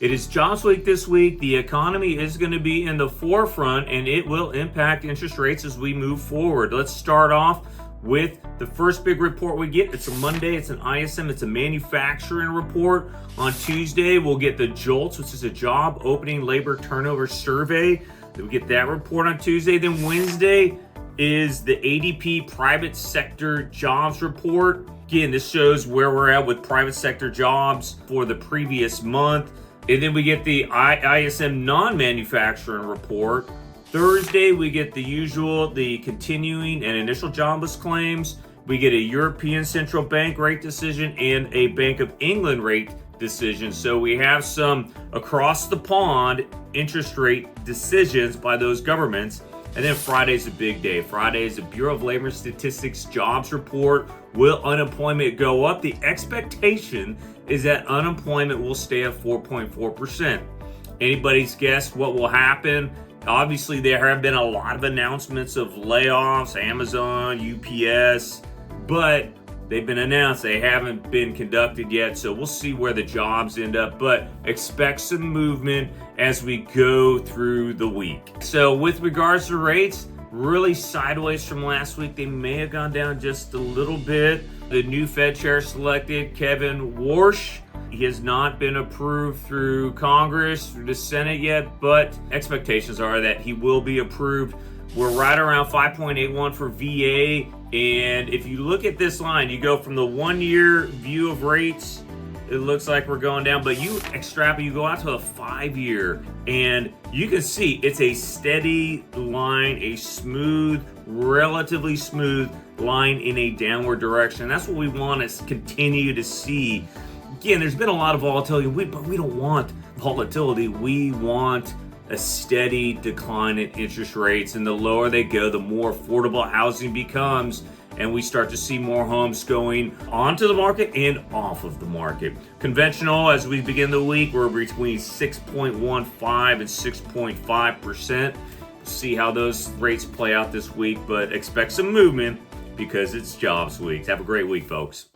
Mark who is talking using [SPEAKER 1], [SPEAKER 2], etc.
[SPEAKER 1] It is jobs week this week. The economy is going to be in the forefront and it will impact interest rates as we move forward. Let's start off with the first big report we get. It's a Monday. It's an ISM. It's a manufacturing report. On Tuesday, we'll get the JOLTS, which is a job opening labor turnover survey. We'll get that report on Tuesday. Then Wednesday is the ADP private sector jobs report. Again, this shows where we're at with private sector jobs for the previous month. And then we get the ISM non-manufacturing report. Thursday, we get the continuing and initial jobless claims. We get a European Central Bank rate decision and a Bank of England rate decision. So we have some across the pond interest rate decisions by those governments. And then Friday's a big day. Friday is the Bureau of Labor Statistics jobs report. Will unemployment go up? The expectation is that unemployment will stay at 4.4%. Anybody's guess what will happen? Obviously, there have been a lot of announcements of layoffs, Amazon, UPS, but they've been announced. They haven't been conducted yet, so we'll see where the jobs end up, but expect some movement as we go through the week. So with regards to rates, really sideways from last week. They may have gone down just a little bit. The new Fed chair selected, Kevin Warsh. He has not been approved through Congress, through the Senate yet, but expectations are that he will be approved. We're right around 5.81 for VA. And if you look at this line, you go from the 1 year view of rates, it looks like we're going down, but you extrapolate, you go out to the 5 year, and you can see it's a steady line, a smooth, relatively smooth line in a downward direction. That's what we want to continue to see. Again, there's been a lot of volatility, but we don't want volatility. We want a steady decline in interest rates, and the lower they go, the more affordable housing becomes, and we start to see more homes going onto the market and off of the market. Conventional, as we begin the week, we're between 6.15 and 6.5%. See how those rates play out this week, but expect some movement because it's jobs week. Have a great week, folks.